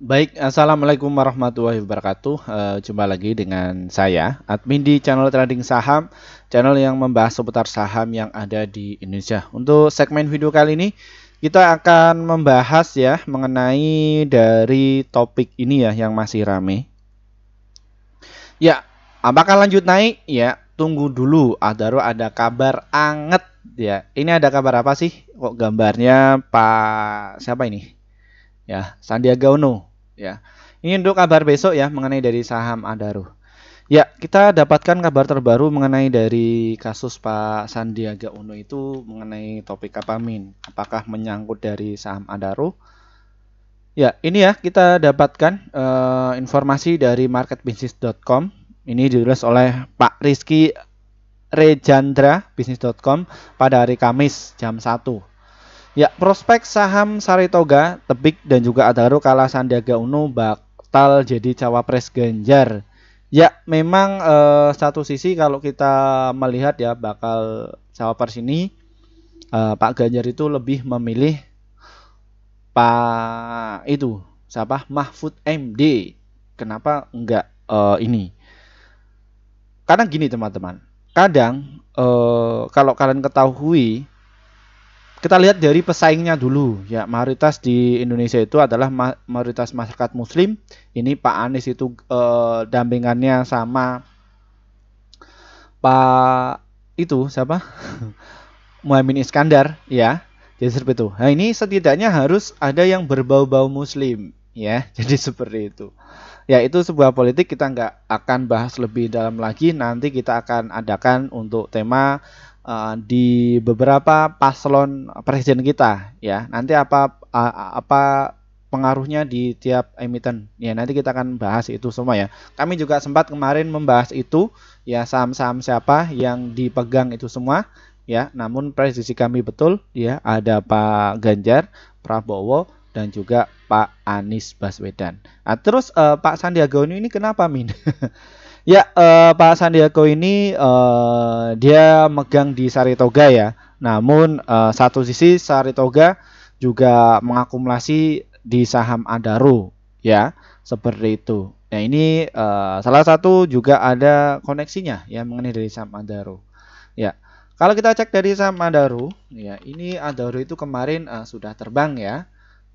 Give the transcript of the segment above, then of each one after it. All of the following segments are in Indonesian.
Baik, assalamualaikum warahmatullahi wabarakatuh. Jumpa lagi dengan saya, admin di channel Trading Saham, channel yang membahas seputar saham yang ada di Indonesia. Untuk segmen video kali ini, kita akan membahas ya mengenai dari topik ini ya yang masih rame. Ya, apakah lanjut naik? Ya, tunggu dulu. Baru ada kabar anget ya. Ini ada kabar apa sih? Kok gambarnya Pak siapa ini? Ya, Sandiaga Uno. Ya, ini untuk kabar besok ya mengenai dari saham Adaro. Ya, kita dapatkan kabar terbaru mengenai dari kasus Pak Sandiaga Uno itu mengenai topik apa Min? Apakah menyangkut dari saham Adaro? Ya, ini ya kita dapatkan informasi dari marketbusiness.com. Ini ditulis oleh Pak Rizky Rejandra bisnis.com pada hari Kamis jam 1. Ya, prospek saham Saritoga, Tebik dan juga Adaro kalah Sandiaga Uno bakal jadi cawapres Ganjar. Ya, memang satu sisi kalau kita melihat ya bakal cawapres ini Pak Ganjar itu lebih memilih Pak itu siapa? Mahfud MD. Kenapa enggak ini? Karena gini teman-teman. Kadang kalau kalian ketahui kita lihat dari pesaingnya dulu ya, mayoritas di Indonesia itu adalah mayoritas masyarakat muslim. Ini Pak Anies itu dampingannya sama Pak itu siapa? Muhaimin Iskandar ya. Jadi seperti itu. Nah, ini setidaknya harus ada yang berbau-bau muslim ya. Jadi seperti itu. Ya, itu sebuah politik, kita nggak akan bahas lebih dalam lagi. Nanti kita akan adakan untuk tema di beberapa paslon presiden kita ya. Nanti apa pengaruhnya di tiap emiten ya, nanti kita akan bahas itu semua ya. Kami juga sempat kemarin membahas itu ya, saham-saham siapa yang dipegang itu semua ya. Namun prediksi kami betul ya, ada Pak Ganjar Prabowo dan juga Pak Anies Baswedan. Nah, terus Pak Sandiaga Uno ini kenapa Min? Ya, Pak Sandiaga ini dia megang di Saritoga ya. Namun satu sisi Saritoga juga mengakumulasi di saham Adaro ya, seperti itu. Nah, ini salah satu juga ada koneksinya ya mengenai dari saham Adaro. Ya. Kalau kita cek dari saham Adaro, ya ini Adaro itu kemarin sudah terbang ya.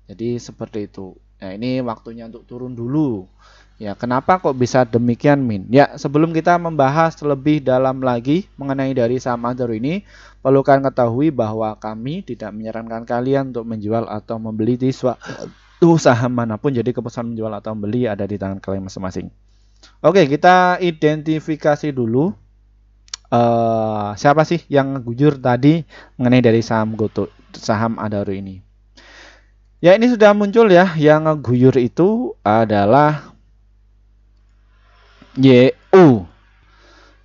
Jadi seperti itu. Nah, ini waktunya untuk turun dulu. Ya, kenapa kok bisa demikian Min? Ya, sebelum kita membahas lebih dalam lagi mengenai dari saham Adaro ini, perlu kalian ketahui bahwa kami tidak menyarankan kalian untuk menjual atau membeli di suatu saham manapun. Jadi keputusan menjual atau membeli ada di tangan kalian masing-masing. Oke, kita identifikasi dulu siapa sih yang gujur tadi mengenai dari saham Adaro ini. Ya, ini sudah muncul ya, yang ngeguyur itu adalah YU.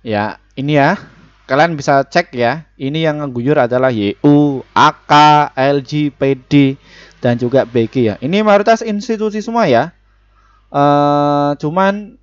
Ya, ini ya. Kalian bisa cek ya. Ini yang ngeguyur adalah YU, AK, LG, PD dan juga BG ya. Ini mayoritas institusi semua ya. Cuman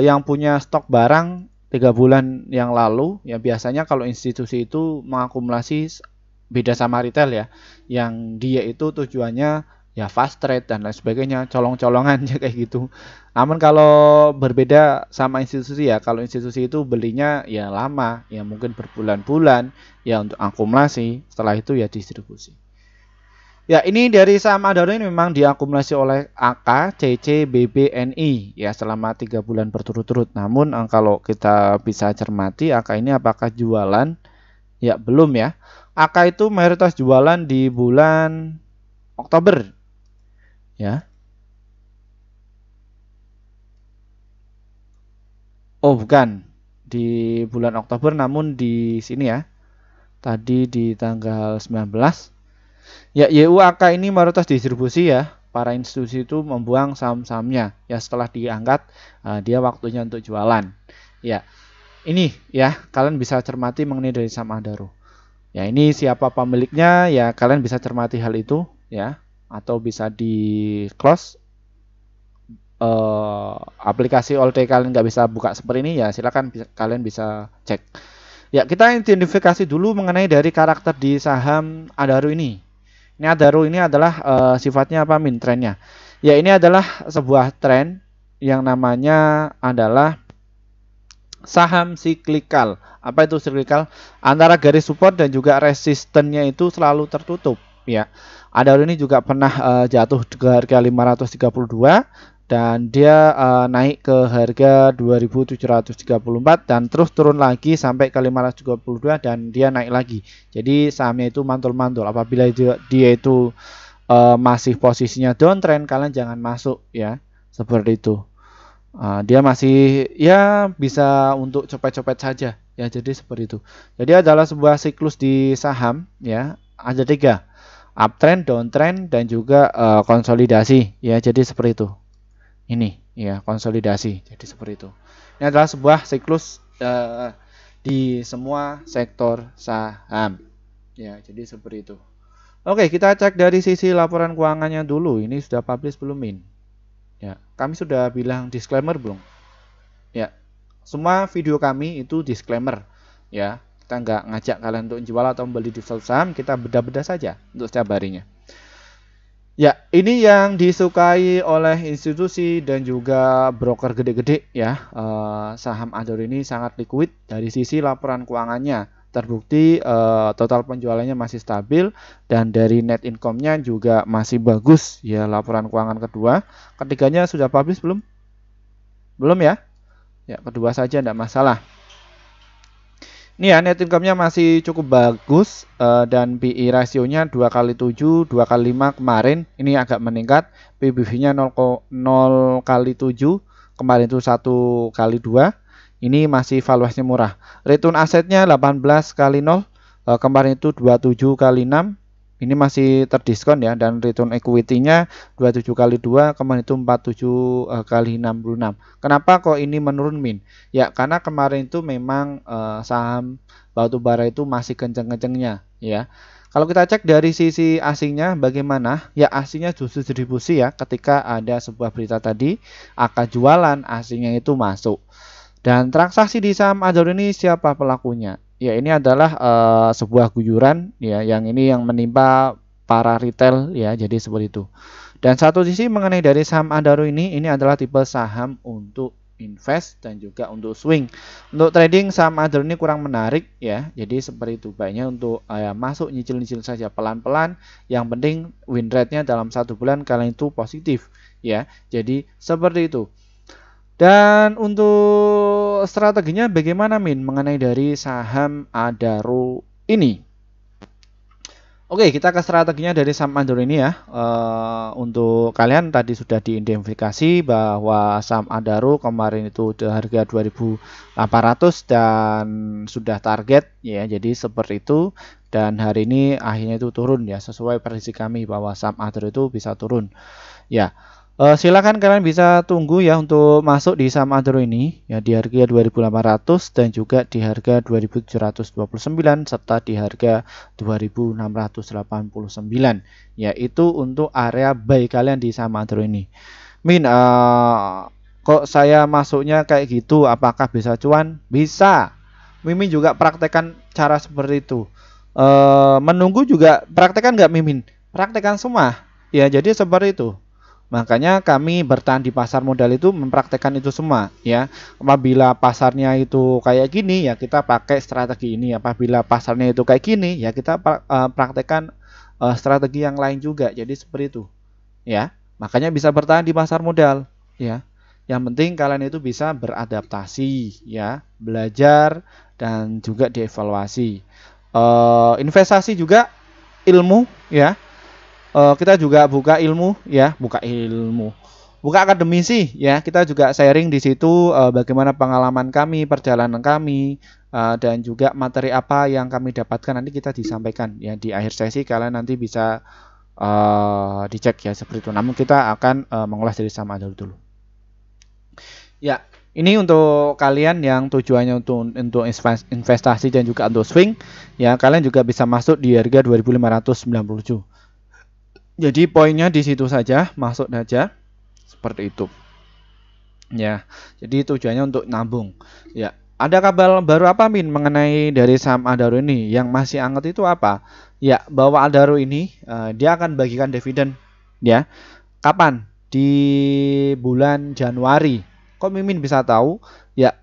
yang punya stok barang 3 bulan yang lalu ya, biasanya kalau institusi itu mengakumulasi beda sama retail ya, yang dia itu tujuannya ya fast trade dan lain sebagainya, colong-colongan ya kayak gitu. Namun kalau berbeda sama institusi ya, kalau institusi itu belinya ya lama ya, mungkin berbulan-bulan ya untuk akumulasi, setelah itu ya distribusi. Ya, ini dari saham Adaro ini memang diakumulasi oleh AK, CC, BB, NI ya selama 3 bulan berturut-turut. Namun kalau kita bisa cermati AK ini apakah jualan? Ya, belum ya. AK itu mayoritas jualan di bulan Oktober. Ya. Oh, bukan. Di bulan Oktober, namun di sini ya. Tadi di tanggal 19. Ya, YUAK ini mayoritas distribusi ya. Para institusi itu membuang saham-sahamnya. Ya, setelah diangkat, dia waktunya untuk jualan. Ya. Ini ya, kalian bisa cermati mengenai dari saham Adaro. Ya, ini siapa pemiliknya ya, kalian bisa cermati hal itu ya, atau bisa di close aplikasi OLT kalian nggak bisa buka seperti ini ya, silakan kalian bisa cek. Ya, kita identifikasi dulu mengenai dari karakter di saham Adaro ini. Ini Adaro ini adalah sifatnya apa Min, trennya. Ya, ini adalah sebuah tren yang namanya adalah saham siklikal. Apa itu siklikal? Antara garis support dan juga resistennya itu selalu tertutup, ya. Adaro ini juga pernah jatuh ke harga 532 dan dia naik ke harga 2734 dan terus turun lagi sampai ke 532 dan dia naik lagi. Jadi sahamnya itu mantul-mantul. Apabila dia itu masih posisinya downtrend, kalian jangan masuk, ya. Seperti itu. Dia masih ya bisa untuk copet-copet saja, ya. Jadi seperti itu. Jadi adalah sebuah siklus di saham, ya. Ada 3, uptrend, downtrend, dan juga konsolidasi, ya. Jadi seperti itu. Ini, ya, konsolidasi. Jadi seperti itu. Ini adalah sebuah siklus di semua sektor saham, ya. Jadi seperti itu. Oke, kita cek dari sisi laporan keuangannya dulu. Ini sudah publish belum, Min? Ya, kami sudah bilang disclaimer belum? Ya, semua video kami itu disclaimer, ya. Kita nggak ngajak kalian untuk jual atau membeli di saham, kita beda-beda saja untuk setiap harinya. Ya, ini yang disukai oleh institusi dan juga broker gede-gede, ya. Saham Adaro ini sangat liquid dari sisi laporan keuangannya. Terbukti total penjualannya masih stabil dan dari net income-nya juga masih bagus, ya. Laporan keuangan kedua, ketiganya sudah publish belum? Belum, ya? Ya, kedua saja tidak masalah. Ini ya, net income-nya masih cukup bagus dan PE rasionya 2x7, 2x5 kemarin. Ini agak meningkat. PBV-nya 0 kali 7, kemarin itu 1 kali 2. Ini masih valuasinya murah. Return asetnya 18 kali 0, kemarin itu 27 kali 6. Ini masih terdiskon, ya. Dan return equity-nya 27 kali 2, kemarin itu 47 kali 66. Kenapa kok ini menurun, Min? Ya, karena kemarin itu memang saham batubara itu masih kenceng-kencengnya, ya. Kalau kita cek dari sisi asingnya bagaimana? Ya, asingnya justru distribusi, ya. Ketika ada sebuah berita tadi, akan jualan, asingnya itu masuk. Dan transaksi di saham Adaro ini siapa pelakunya? Ya, ini adalah sebuah guyuran, ya, yang ini yang menimpa para retail, ya. Jadi seperti itu. Dan satu sisi mengenai dari saham Adaro ini adalah tipe saham untuk invest dan juga untuk swing. Untuk trading saham Adaro ini kurang menarik, ya. Jadi seperti itu, baiknya untuk masuk nyicil-nyicil saja pelan-pelan. Yang penting win rate-nya dalam 1 bulan kalian itu positif, ya. Jadi seperti itu. Dan untuk strateginya bagaimana, Min, mengenai dari saham Adaro ini? Oke, kita ke strateginya dari saham Adaro ini, ya. Untuk kalian tadi sudah diidentifikasi bahwa saham Adaro kemarin itu harga 2.800 dan sudah target, ya. Jadi seperti itu. Dan hari ini akhirnya itu turun, ya, sesuai prediksi kami bahwa saham Adaro itu bisa turun, ya. Silakan kalian bisa tunggu, ya, untuk masuk di saham Adaro ini, ya, di harga 2.800 dan juga di harga 2.729 serta di harga 2.689, yaitu untuk area buy kalian di saham Adaro ini. Min, kok saya masuknya kayak gitu, apakah bisa cuan? Bisa. Mimin juga praktekkan cara seperti itu. Menunggu juga praktekkan nggak, Mimin? Praktekkan semua, ya. Jadi seperti itu. Makanya kami bertahan di pasar modal itu mempraktekkan itu semua, ya. Apabila pasarnya itu kayak gini, ya kita pakai strategi ini. Apabila pasarnya itu kayak gini, ya kita praktekkan strategi yang lain juga. Jadi seperti itu, ya. Makanya bisa bertahan di pasar modal, ya. Yang penting kalian itu bisa beradaptasi, ya, belajar dan juga dievaluasi. Investasi juga ilmu, ya. Kita juga buka ilmu, ya, buka akademisi, ya. Kita juga sharing di situ bagaimana pengalaman kami, perjalanan kami, dan juga materi apa yang kami dapatkan nanti kita disampaikan, ya, di akhir sesi. Kalian nanti bisa dicek, ya, seperti itu. Namun kita akan mengulas dari saham Adaro dulu. Ya, ini untuk kalian yang tujuannya untuk investasi dan juga untuk swing, ya, kalian juga bisa masuk di harga 2.597. Jadi poinnya di situ saja, masuk saja seperti itu, ya. Jadi tujuannya untuk nabung, ya. Ada kabar baru apa, Min, mengenai dari saham Adaro ini? Yang masih hangat itu apa? Ya, bahwa Adaro ini dia akan bagikan dividen, ya. Kapan? di bulan Januari. Kok Mimin bisa tahu? Ya,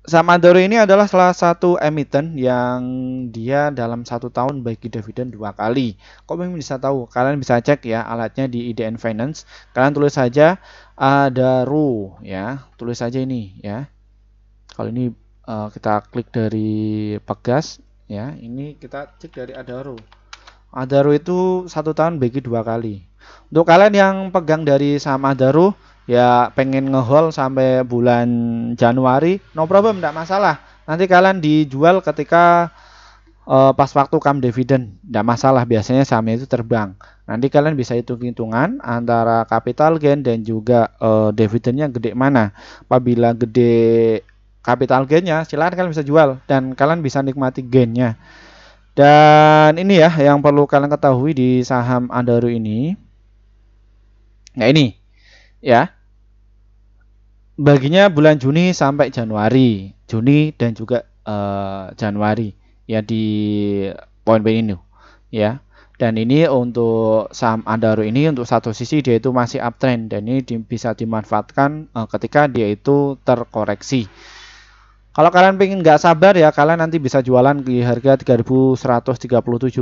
saham Adaro ini adalah salah satu emiten yang dia dalam 1 tahun bagi dividen 2 kali. Kok Mimin bisa tahu? Kalian bisa cek ya alatnya di IDN Finance. Kalian tulis saja Adaro ya, tulis saja ini ya. Kalau ini kita klik dari Pegas ya, ini kita cek dari Adaro. Adaro itu 1 tahun bagi 2 kali. Untuk kalian yang pegang dari saham Adaro ya pengen ngehold sampai bulan Januari, no problem, tidak masalah. Nanti kalian dijual ketika pas waktu come dividen, tidak masalah. Biasanya sahamnya itu terbang. Nanti kalian bisa hitung-hitungan antara capital gain dan juga dividennya gede mana. Apabila gede capital gainnya, silahkan kalian bisa jual dan kalian bisa nikmati gainnya. Dan ini ya yang perlu kalian ketahui di saham Adaro ini. Nah ini ya, baginya bulan Juni sampai Januari, Juni dan juga Januari ya di poin ini ya. Dan ini untuk saham Adaro ini untuk satu sisi dia itu masih uptrend dan ini bisa dimanfaatkan ketika dia itu terkoreksi. Kalau kalian pengen nggak sabar ya kalian nanti bisa jualan di harga 3.137.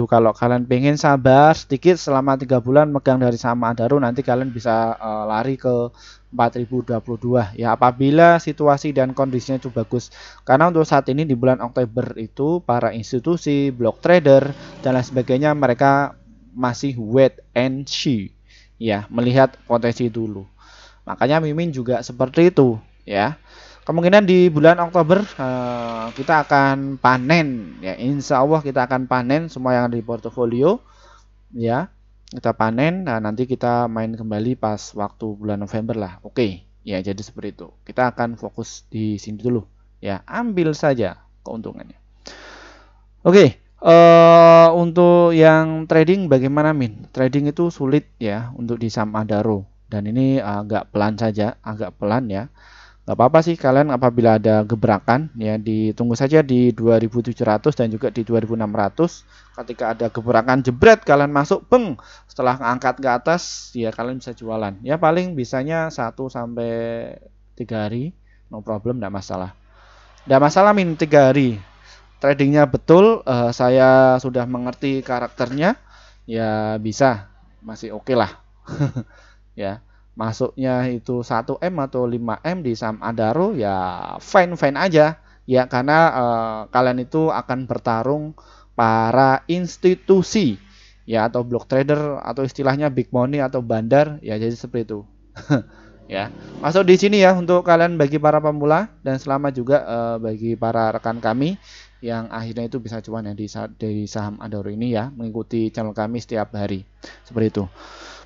Kalau kalian pengen sabar sedikit selama 3 bulan megang dari saham Adaro, nanti kalian bisa lari ke 4.022 ya apabila situasi dan kondisinya itu bagus. Karena untuk saat ini di bulan Oktober itu para institusi, block trader dan lain sebagainya mereka masih wait and see ya, melihat potensi dulu. Makanya Mimin juga seperti itu ya. Kemungkinan di bulan Oktober kita akan panen ya, insya Allah kita akan panen semua yang ada di portofolio ya, kita panen. Nah nanti kita main kembali pas waktu bulan November lah. Oke ya, jadi seperti itu. Kita akan fokus di sini dulu ya, ambil saja keuntungannya. Oke, untuk yang trading bagaimana Min? Trading itu sulit ya untuk di saham Adaro dan ini agak pelan saja, agak pelan ya. Gak apa-apa sih kalian apabila ada gebrakan ya, ditunggu saja di 2700 dan juga di 2600. Ketika ada gebrakan jebret kalian masuk peng, setelah ngangkat ke atas ya kalian bisa jualan ya, paling bisanya 1 sampai 3 hari, no problem, tidak masalah. Tidak masalah Min, 3 hari tradingnya betul, saya sudah mengerti karakternya ya, bisa masih oke lah ya. Masuknya itu 1M atau 5M di saham Adaro ya fine-fine aja ya, karena kalian itu akan bertarung para institusi ya atau block trader atau istilahnya big money atau bandar ya, jadi seperti itu. Ya, masuk di sini ya untuk kalian bagi para pemula, dan selamat juga bagi para rekan kami yang akhirnya itu bisa cuan ya dari saham Adaro ini ya, mengikuti channel kami setiap hari seperti itu.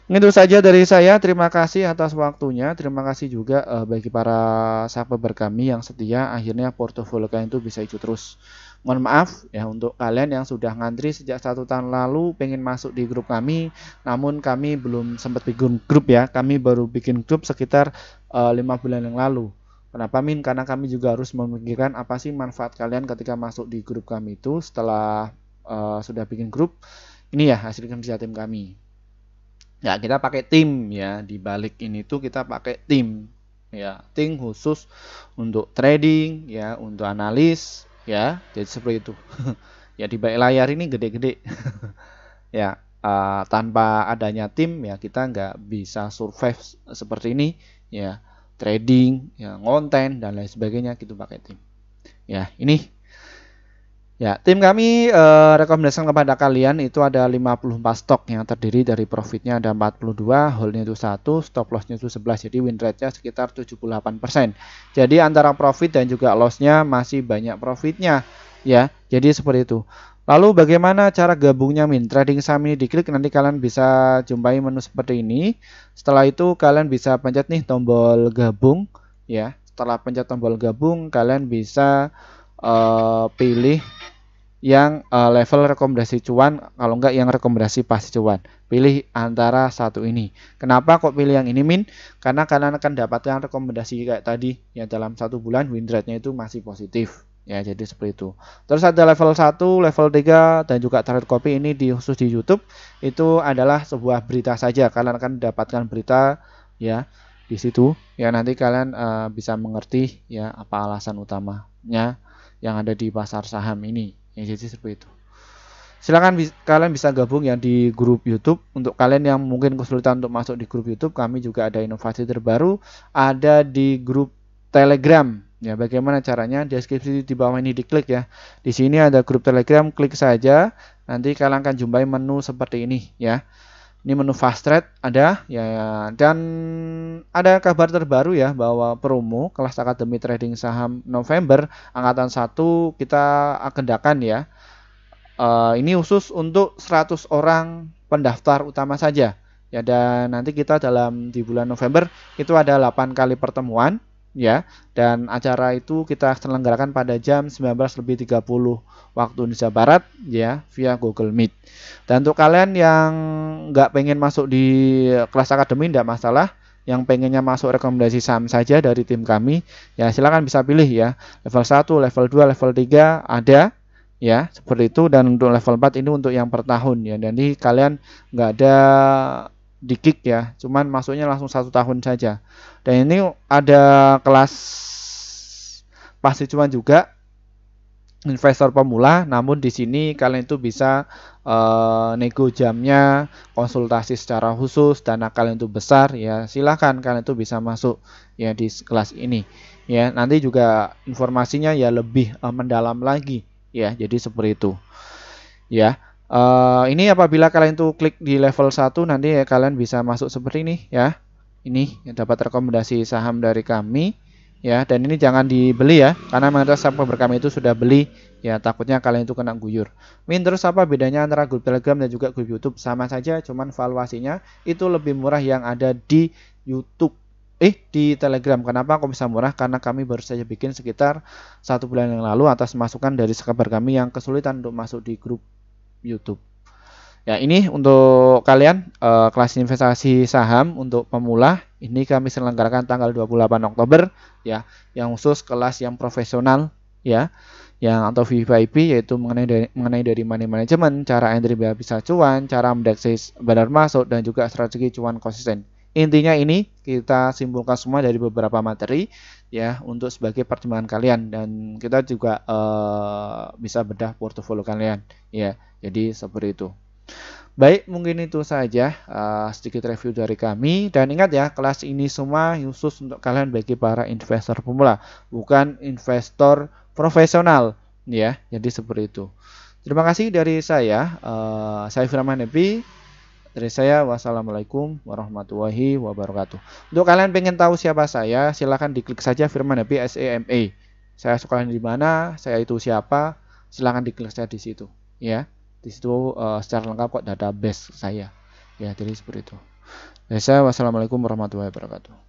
Itu saja dari saya. Terima kasih atas waktunya. Terima kasih juga bagi para subscriber kami yang setia. Akhirnya portofolio kalian itu bisa hijau terus. Mohon maaf ya untuk kalian yang sudah ngantri sejak 1 tahun lalu pengen masuk di grup kami, namun kami belum sempat bikin grup ya. Kami baru bikin grup sekitar 5 bulan yang lalu. Kenapa Min? Karena kami juga harus memikirkan apa sih manfaat kalian ketika masuk di grup kami itu setelah sudah bikin grup. Ini ya hasil kerja tim kami. Ya kita pakai tim ya, di balik ini tuh kita pakai tim ya, tim khusus untuk trading ya, untuk analis ya, jadi seperti itu. Ya di balik layar ini gede-gede. Ya tanpa adanya tim ya kita nggak bisa survive seperti ini ya, trading ya, konten dan lain sebagainya gitu pakai tim ya. Ini ya, tim kami rekomendasikan kepada kalian itu ada 54 stok yang terdiri dari profitnya ada 42, holdnya itu 1, stop lossnya itu 11, jadi win rate-nya sekitar 78%. Jadi antara profit dan juga lossnya masih banyak profitnya ya, jadi seperti itu. Lalu bagaimana cara gabungnya Min? Trading saham ini diklik, nanti kalian bisa jumpai menu seperti ini. Setelah itu kalian bisa pencet nih tombol gabung ya. Setelah pencet tombol gabung kalian bisa pilih yang level rekomendasi cuan, kalau enggak yang rekomendasi pasti cuan. Pilih antara satu ini. Kenapa kok pilih yang ini Min? Karena kalian akan dapatkan rekomendasi kayak tadi ya, dalam 1 bulan win rate-nya itu masih positif ya, jadi seperti itu. Terus ada level 1, level 3 dan juga trade copy ini khusus di YouTube itu adalah sebuah berita saja. Kalian akan mendapatkan berita ya di situ ya, nanti kalian bisa mengerti ya apa alasan utamanya yang ada di pasar saham ini ya. Jadi seperti itu. Silakan kalian bisa gabung ya di grup YouTube. Untuk kalian yang mungkin kesulitan untuk masuk di grup YouTube, kami juga ada inovasi terbaru, ada di grup Telegram. Ya, bagaimana caranya? Deskripsi di bawah ini diklik ya. Di sini ada grup Telegram, klik saja. Nanti kalian akan jumpai menu seperti ini ya. Ini menu fast trade ada ya, dan ada kabar terbaru ya bahwa promo kelas Akademi Trading Saham November angkatan 1 kita agendakan ya. Ini khusus untuk 100 orang pendaftar utama saja ya, dan nanti kita di bulan November itu ada 8 kali pertemuan ya, dan acara itu kita selenggarakan pada jam 19.30 waktu Indonesia Barat ya, via Google Meet. Dan untuk kalian yang nggak pengen masuk di kelas akademi tidak masalah, yang pengennya masuk rekomendasi saham saja dari tim kami ya, silakan bisa pilih ya, level 1, level 2, level 3 ada ya, seperti itu. Dan untuk level 4 ini untuk yang per tahun ya, jadi kalian nggak ada di kick ya, cuman masuknya langsung 1 tahun saja. Dan ini ada kelas pasti cuan juga investor pemula, namun di sini kalian itu bisa nego jamnya, konsultasi secara khusus, dana kalian itu besar ya, silahkan kalian itu bisa masuk ya di kelas ini ya. Nanti juga informasinya ya lebih mendalam lagi ya, jadi seperti itu ya. Ini apabila kalian tuh klik di level 1 nanti ya kalian bisa masuk seperti ini ya. Ini yang dapat rekomendasi saham dari kami ya, dan ini jangan dibeli ya, karena mayoritas subscriber kami itu sudah beli ya, takutnya kalian itu kena guyur. Terus apa bedanya antara grup Telegram dan juga grup YouTube? Sama saja, cuman valuasinya itu lebih murah yang ada di YouTube. Di Telegram. Kenapa kok bisa murah? Karena kami baru saja bikin sekitar 1 bulan yang lalu atas masukan dari subscriber kami yang kesulitan untuk masuk di grup YouTube. Ya, ini untuk kalian kelas investasi saham untuk pemula ini kami selenggarakan tanggal 28 Oktober ya, yang khusus kelas yang profesional ya, yang atau VIP, yaitu mengenai dari money management, cara entry biar bisa cuan, cara mendeteksi benar masuk, dan juga strategi cuan konsisten. Intinya ini kita simpulkan semua dari beberapa materi ya, untuk sebagai pertimbangan kalian, dan kita juga bisa bedah portofolio kalian ya. Jadi seperti itu. Baik, mungkin itu saja sedikit review dari kami. Dan ingat ya, kelas ini semua khusus untuk kalian bagi para investor pemula, bukan investor profesional ya. Jadi seperti itu. Terima kasih dari saya. Saya Firman Happy. Dari saya, wassalamualaikum warahmatullahi wabarakatuh. Untuk kalian pengen tahu siapa saya, silahkan diklik saja Firman Happy SEMA. Saya sekolah di mana, saya itu siapa, silahkan diklik saja di situ ya. Di situ secara lengkap kok database saya ya, jadi seperti itu. Dari saya, wassalamualaikum warahmatullahi wabarakatuh.